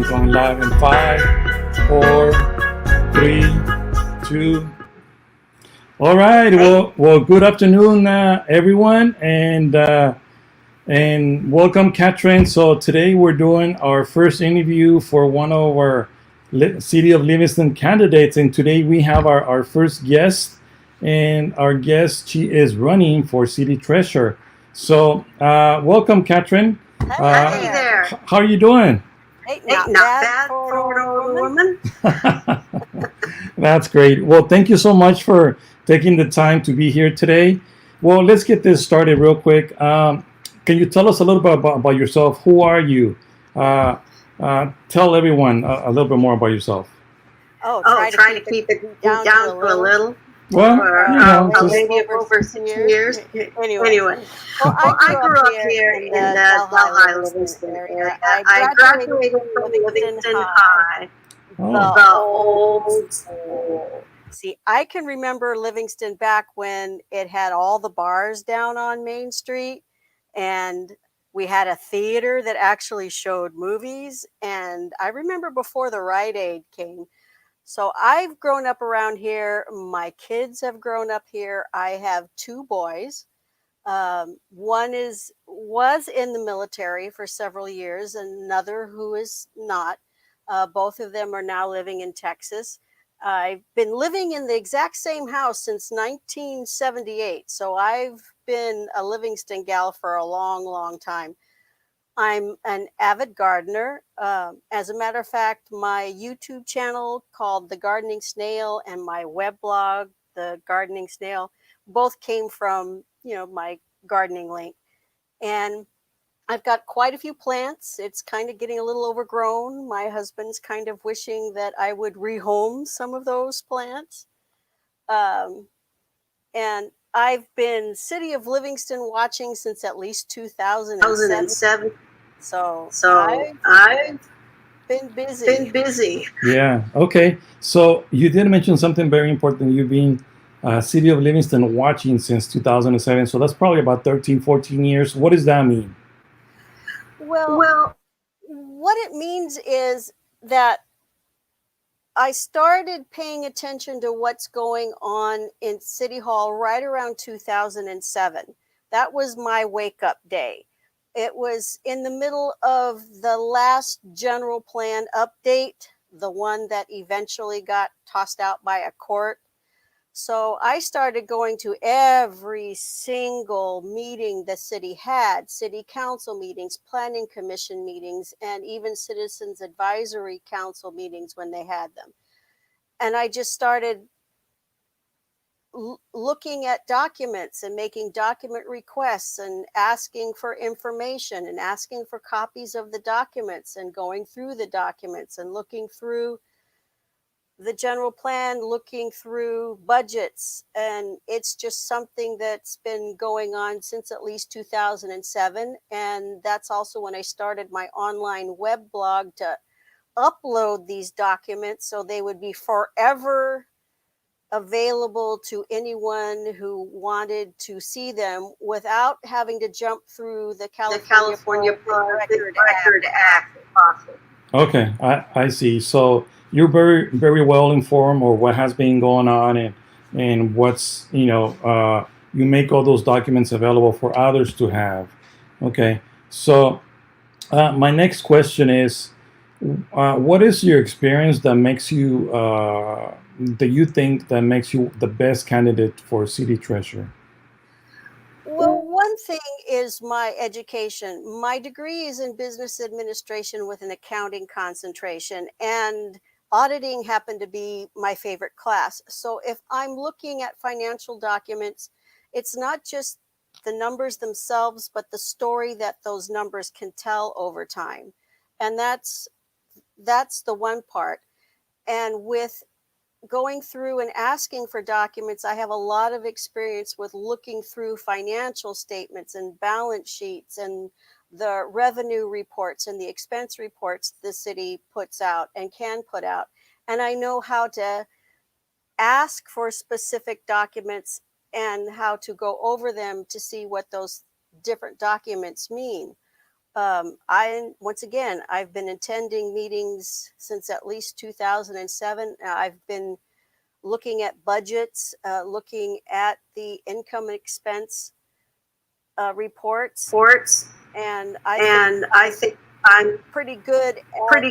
Going live in five, four, three, two. All right. Well. Good afternoon, everyone, and welcome, Katherine. So today we're doing our first interview for one of our City of Livingston candidates, and today we have our first guest, and our guest, she is running for City Treasurer. So welcome, Katherine. Hey there. How are you doing? Hey, not bad for an older woman. That's great. Well, thank you so much for taking the time to be here today. Well, let's get this started real quick. Can you tell us a little bit about yourself? Who are you? Tell everyone a little bit more about yourself. Try to keep it down to a little. Well, For maybe over 6 years. Anyway. Well, I grew up here in the Delhi, Livingston area. I graduated from Livingston High, the old school. See, I can remember Livingston back when it had all the bars down on Main Street, and we had a theater that actually showed movies. And I remember before the Rite Aid came. So I've grown up around here. My kids have grown up here. I have two boys. One was in the military for several years, and another who is not. Both of them are now living in Texas. I've been living in the exact same house since 1978. So I've been a Livingston gal for a long, long time. I'm an avid gardener. As a matter of fact, my YouTube channel called The Gardening Snail and my web blog, The Gardening Snail, both came from, my gardening link. And I've got quite a few plants. It's kind of getting a little overgrown. My husband's kind of wishing that I would rehome some of those plants. And I've been City of Livingston watching since at least 2007. So I've been busy. Yeah. Okay. So you did mention something very important. You've been City of Livingston watching since 2007. So that's probably about 13, 14 years. What does that mean? Well, what it means is that I started paying attention to what's going on in City Hall right around 2007. That was my wake up day. It was in the middle of the last general plan update, the one that eventually got tossed out by a court. So I started going to every single meeting the city had, city council meetings, planning commission meetings, and even citizens advisory council meetings when they had them. And I just started looking at documents and making document requests and asking for information and asking for copies of the documents and going through the documents and looking through the general plan, looking through budgets. And it's just something that's been going on since at least 2007. And that's also when I started my online web blog to upload these documents so they would be forever available to anyone who wanted to see them without having to jump through the California Public Record Act. Okay, I see. So you're very, very well informed of what has been going on, and what's, you make all those documents available for others to have. Okay, so my next question is, what is your experience that makes you, that you think that makes you the best candidate for city treasurer? Well, one thing is my education. My degree is in business administration with an accounting concentration, and auditing happened to be my favorite class. So if I'm looking at financial documents, it's not just the numbers themselves, but the story that those numbers can tell over time. And that's the one part. And with going through and asking for documents, I have a lot of experience with looking through financial statements and balance sheets and the revenue reports and the expense reports the city puts out and can put out. And I know how to ask for specific documents and how to go over them to see what those different documents mean. Once again, I've been attending meetings since at least 2007. I've been looking at budgets, looking at the income and expense reports, and I think I'm pretty good at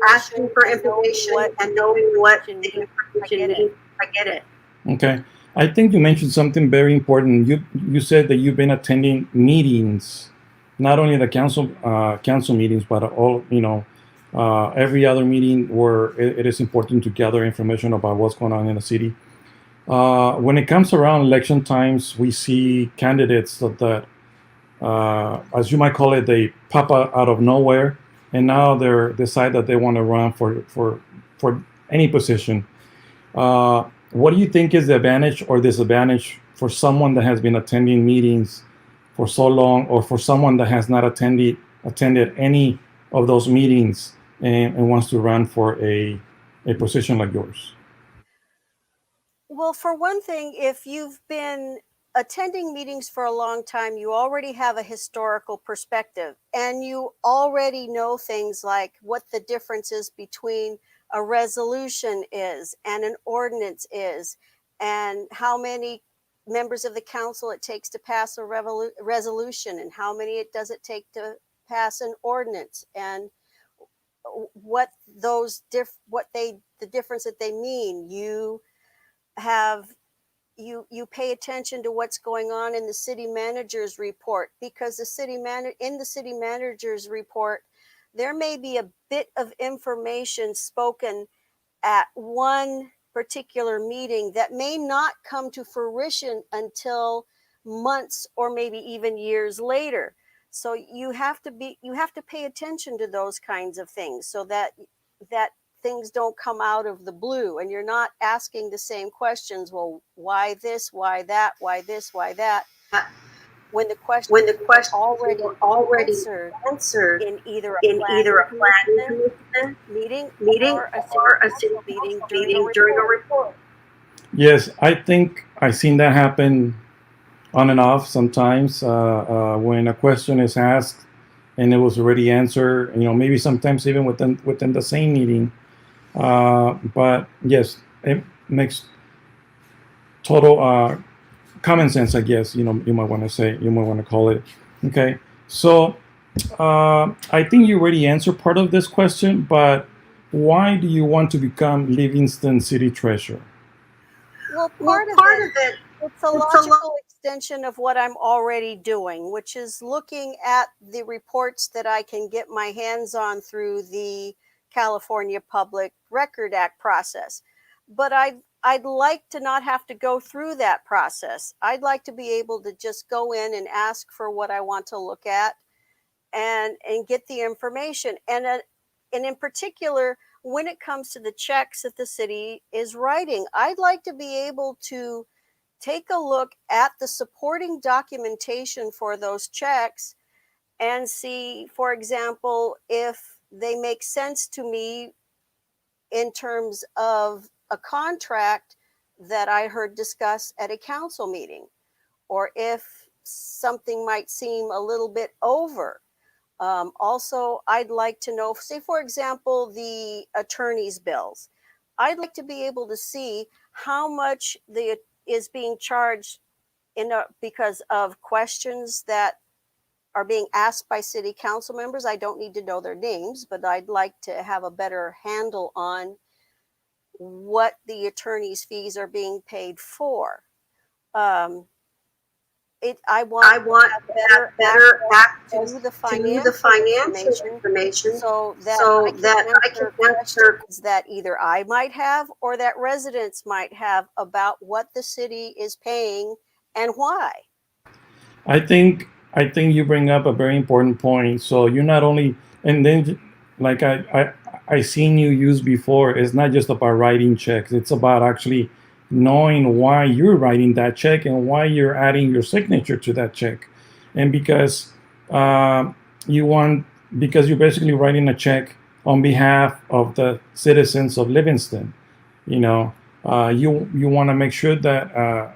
asking for information and knowing what the information means. I get it. Okay. I think you mentioned something very important. You said that you've been attending meetings, not only the council meetings, but all every other meeting where it is important to gather information about what's going on in the city. When it comes around election times, we see candidates that as you might call it, they pop out of nowhere, and now they decide that they want to run for any position. What do you think is the advantage or disadvantage for someone that has been attending meetings for so long, or for someone that has not attended any of those meetings and wants to run for a position like yours? Well, for one thing, if you've been attending meetings for a long time, you already have a historical perspective, and you already know things like what the difference is between a resolution is and an ordinance is, and how many members of the council it takes to pass a resolution, and how many it does it take to pass an ordinance, and what those the difference that they mean. You pay attention to what's going on in the city manager's report, because in the city manager's report, there may be a bit of information spoken at one particular meeting that may not come to fruition until months or maybe even years later. So you have to pay attention to those kinds of things, so that things don't come out of the blue, and you're not asking the same questions. Well, why this, why that, why this, why that? When the question already answered in either a planning commission meeting or a city council meeting during a report. Yes, I think I've seen that happen on and off sometimes when a question is asked and it was already answered. Maybe sometimes even within the same meeting. But yes, it makes total common sense, I guess. You might want to call it. Okay, so I think you already answered part of this question, but why do you want to become Livingston City Treasurer? Well, part of it, it's a logical extension of what I'm already doing, which is looking at the reports that I can get my hands on through the California Public Record Act process. But I'd like to not have to go through that process. I'd like to be able to just go in and ask for what I want to look at and get the information. And in particular, when it comes to the checks that the city is writing, I'd like to be able to take a look at the supporting documentation for those checks and see, for example, if they make sense to me in terms of a contract that I heard discussed at a council meeting, or if something might seem a little bit over. Also, I'd like to know, say, for example, the attorney's bills. I'd like to be able to see how much is being charged because of questions that are being asked by city council members. I don't need to know their names, but I'd like to have a better handle on what the attorney's fees are being paid for. I want better access to the financial information so that I can answer questions that either I might have or that residents might have about what the city is paying and why. I think you bring up a very important point. So you're not only, and then like I seen you use before, it's not just about writing checks. It's about actually knowing why you're writing that check and why you're adding your signature to that check. And because because you're basically writing a check on behalf of the citizens of Livingston. You want to make sure that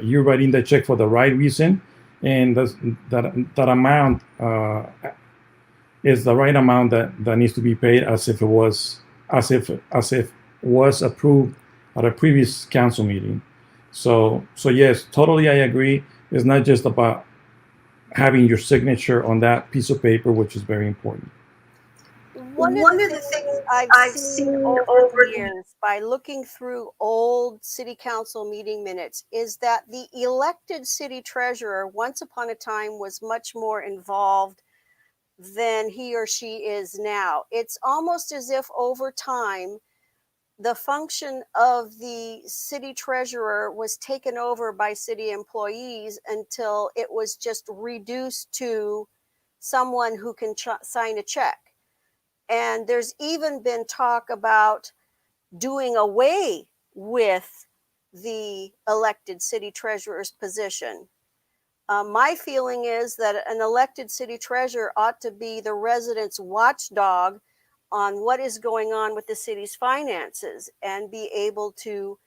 you're writing the check for the right reason, and that amount is the right amount that needs to be paid as if was approved at a previous council meeting. So yes, totally I agree. It's not just about having your signature on that piece of paper, which is very important. One of the things I've seen over the years by looking through old city council meeting minutes is that the elected city treasurer once upon a time was much more involved than he or she is now. It's almost as if over time the function of the city treasurer was taken over by city employees until it was just reduced to someone who can sign a check. And there's even been talk about doing away with the elected city treasurer's position. My feeling is that an elected city treasurer ought to be the residents' watchdog on what is going on with the city's finances and be able to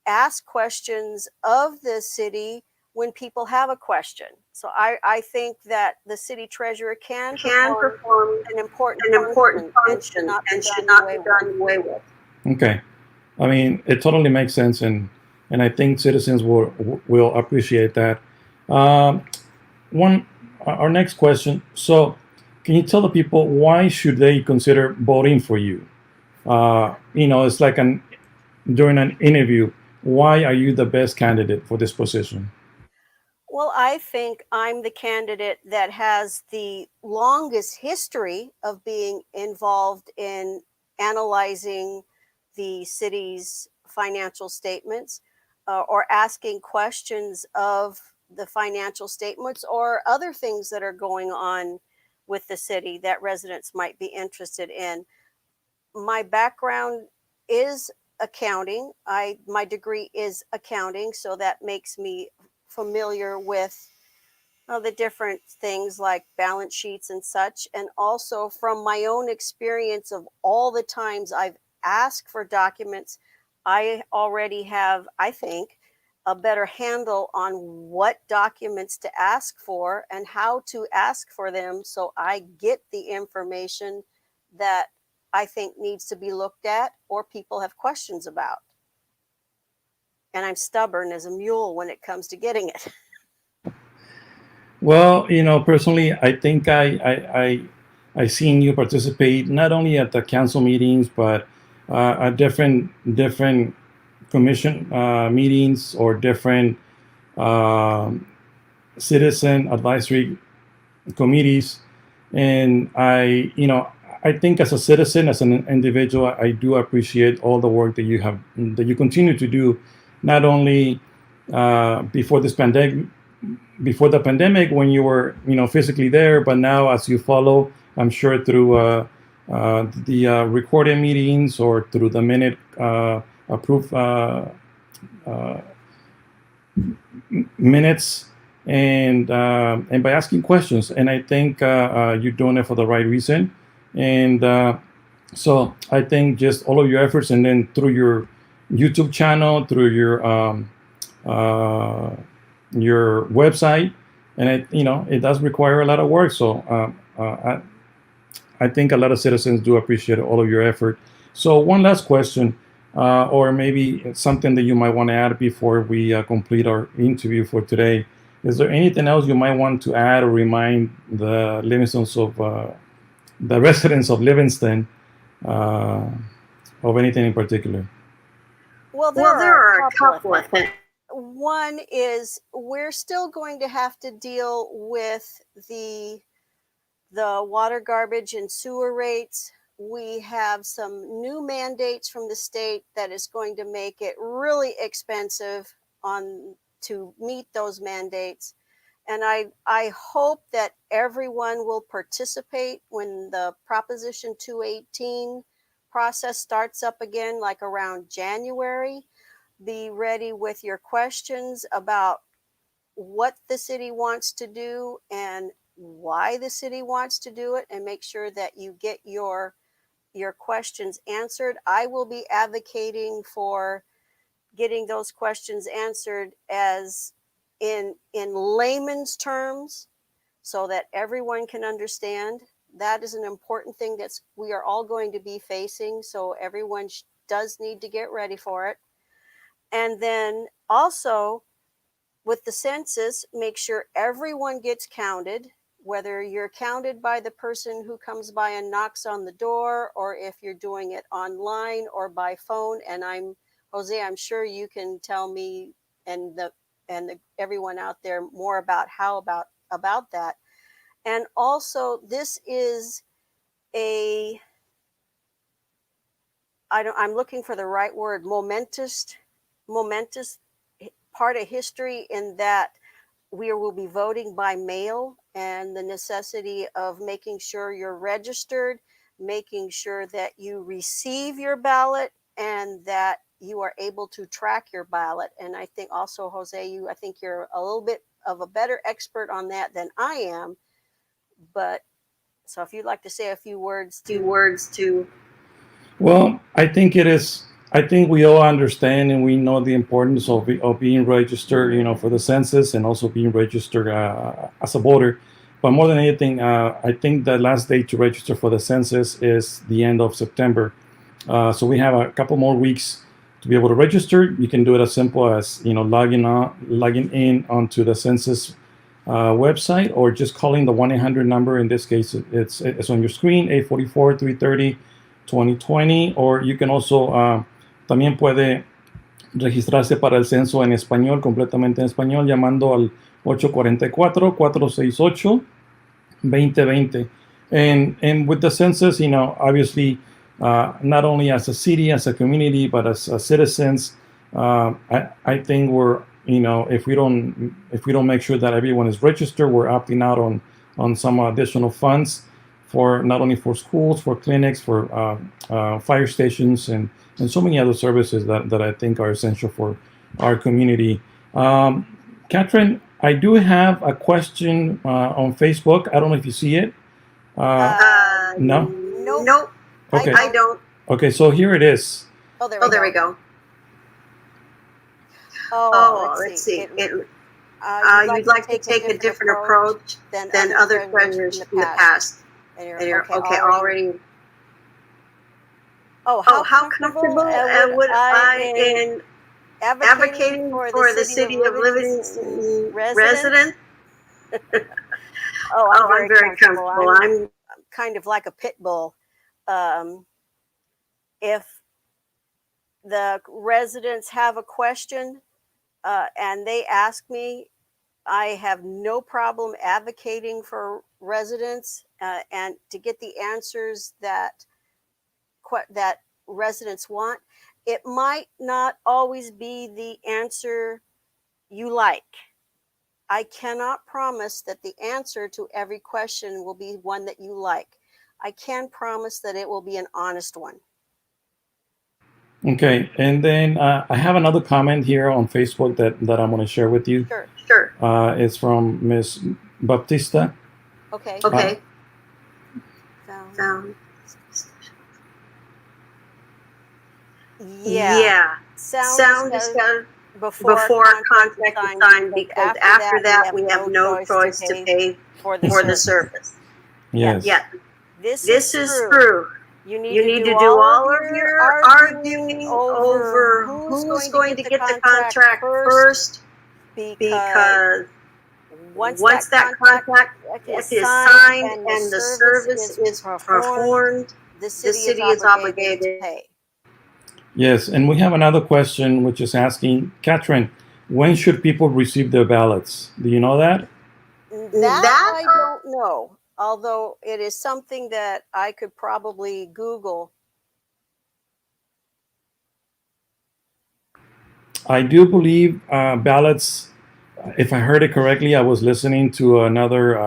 ask questions of the city when people have a question. So I think that the city treasurer can perform an important function and should not be done away with. Okay, I mean it totally makes sense, and I think citizens will appreciate that. Um, one Our next question. So, can you tell the people why should they consider voting for you? It's like during an interview. Why are you the best candidate for this position? Well, I think I'm the candidate that has the longest history of being involved in analyzing the city's financial statements or asking questions of the financial statements or other things that are going on with the city that residents might be interested in. My background is accounting. My degree is accounting, so that makes me familiar with the different things like balance sheets and such. And also from my own experience of all the times I've asked for documents, I already have, I think, a better handle on what documents to ask for and how to ask for them so I get the information that I think needs to be looked at or people have questions about. And I'm stubborn as a mule when it comes to getting it. Well, personally, I think I seen you participate not only at the council meetings, but at different commission meetings or different um citizen advisory committees, and I think as a citizen, as an individual, I do appreciate all the work that you continue to do, not only before this pandemic, before the pandemic when you were physically there, but now as you follow, I'm sure through the recorded meetings or through the minute approved uh, minutes, and by asking questions. And I think you're doing it for the right reason. And so I think just all of your efforts, and then through your YouTube channel, through uh, your website, and it does require a lot of work. So I think a lot of citizens do appreciate all of your effort. So one last question, or maybe something that you might want to add before we complete our interview for today. Is there anything else you might want to add or remind the residents of Livingston uh, of anything in particular? Well, there are a couple of things. One is we're still going to have to deal with the water, garbage, and sewer rates. We have some new mandates from the state that is going to make it really expensive to meet those mandates. And I hope that everyone will participate when the Proposition 218 process starts up again, like around January. Be ready with your questions about what the city wants to do and why the city wants to do it, and make sure that you get your questions answered. I will be advocating for getting those questions answered as in layman's terms so that everyone can understand. That is an important thing that we are all going to be facing. So everyone does need to get ready for it. And then also with the census, make sure everyone gets counted, whether you're counted by the person who comes by and knocks on the door, or if you're doing it online or by phone. And Jose, I'm sure you can tell me and everyone out there more about about that. And also, this is I'm looking for the right word, momentous part of history, in that we will be voting by mail, and the necessity of making sure you're registered, making sure that you receive your ballot, and that you are able to track your ballot. And I think also, Jose, I think you're a little bit of a better expert on that than I am. But so if you'd like to say a few words to. Well, I think it is. I think we all understand and we know the importance of being registered, for the census, and also being registered as a voter. But more than anything, I think the last day to register for the census is the end of September. So we have a couple more weeks to be able to register. You can do it as simple as logging in onto the census website, or just calling the 1-800 number. In this case, it's on your screen, 844-330-2020. Or you can also también puede registrarse para el censo en español, completamente en español, llamando al 844-468-2020. And with the census, obviously, not only as a city, as a community, but as citizens, I think we're, if we don't make sure that everyone is registered, we're opting out on some additional funds for not only for schools, for clinics, for fire stations, and so many other services that I think are essential for our community. Katherine, I do have a question on Facebook. I don't know if you see it. No? Nope. Okay. I don't. Okay, so here it is. Oh, there we go. Let's see. You'd like to take a different approach than other treasurers in the past. And you're already. Oh, how comfortable would I in advocating for the city of Livingston resident? I'm very comfortable. I'm kind of like a pit bull. If the residents have a question and they ask me, I have no problem advocating for residents and to get the answers that residents want. It might not always be the answer you like. I cannot promise that the answer to every question will be one that you like. I can promise that it will be an honest one. Okay, and then I have another comment here on Facebook that I'm going to share with you. Sure. It's from Miss Baptista. Okay. Yeah. Sound is done before contract is signed, because after that we have no choice to pay for the service. Yes. Yeah. This is true. You need to do all of your arguing over who's going to get the contract first, because once that contract is signed and the service is performed, the city is obligated to pay. Yes, and we have another question which is asking, Katherine, when should people receive their ballots? Do you know that? That I don't know, although it is something that I could probably Google. I do believe ballots, if I heard it correctly, I was listening to another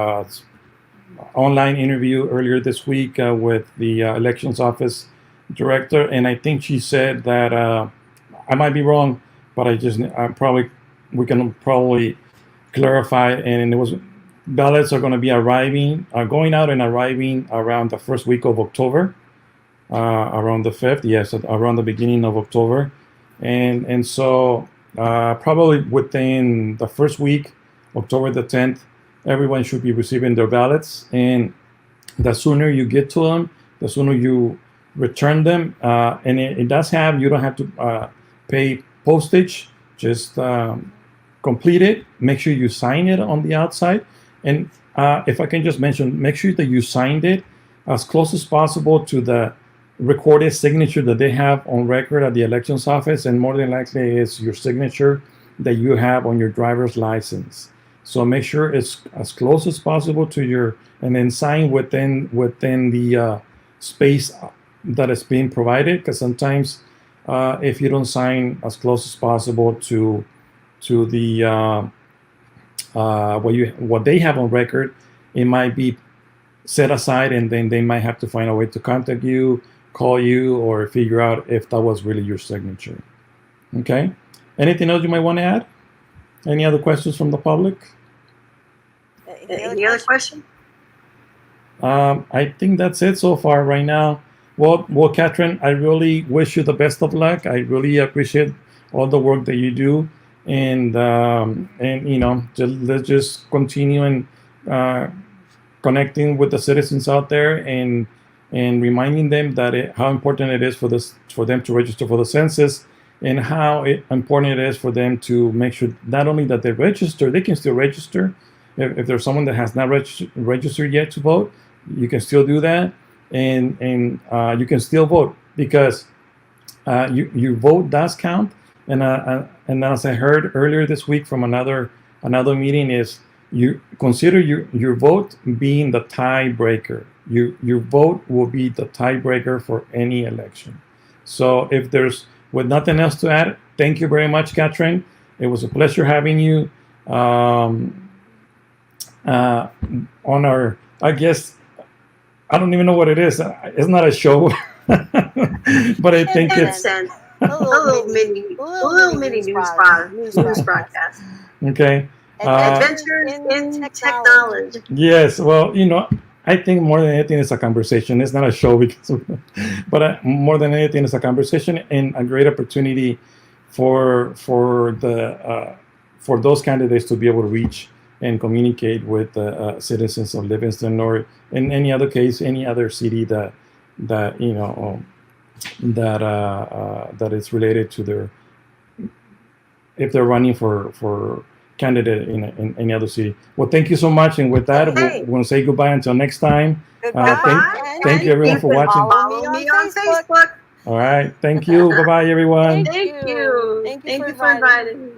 online interview earlier this week with the elections office director, and I think she said that I might be wrong, but we can probably clarify. And it was ballots are going to be going out and arriving around the first week of October, around the 5th. Yes, around the beginning of October, and so probably within the first week, October the 10th, everyone should be receiving their ballots. And the sooner you get to them, the sooner you return them. And it does have, you don't have to pay postage, just complete it. Make sure you sign it on the outside. And if I can just mention, make sure that you signed it as close as possible to the recorded signature that they have on record at the elections office, and more than likely is your signature that you have on your driver's license. So make sure it's as close as possible to your, and then sign within the space that is being provided. Because sometimes if you don't sign as close as possible to the what they have on record, it might be set aside, and then they might have to find a way to contact you, call you, or figure out if that was really your signature. Okay. Anything else you might want to add? Any other questions from the public? Any other question? I think that's it so far right now. Well, Katherine, I really wish you the best of luck. I really appreciate all the work that you do, and you know, let's just continue and connecting with the citizens out there, and reminding them that how important it is for them to register for the census, and how important it is for them to make sure not only that they register, they can still register. If there's someone that has not registered yet to vote, you can still do that, and you can still vote, because your vote does count. And as I heard earlier this week from another meeting, is you consider your vote being the tiebreaker. Your vote will be the tiebreaker for any election. So if there's, with nothing else to add, thank you very much, Katherine. It was a pleasure having you on our, I guess, I don't even know what it is. It's not a show, but I think it's a little mini news broadcast. Okay. Adventures in technology. Yes. Well, you know, I think more than anything, it's a conversation. It's not a show, because, but more than anything, it's a conversation and a great opportunity for those candidates to be able to reach and communicate with the citizens of Livingston, or in any other case, any other city that you know that is related to their, if they're running for candidate in any other city. Well, thank you so much, and with that, we're going to say goodbye until next time. Thank you everyone for watching. Follow me on Facebook. All right, thank you. Bye bye, everyone. Thank you for inviting me.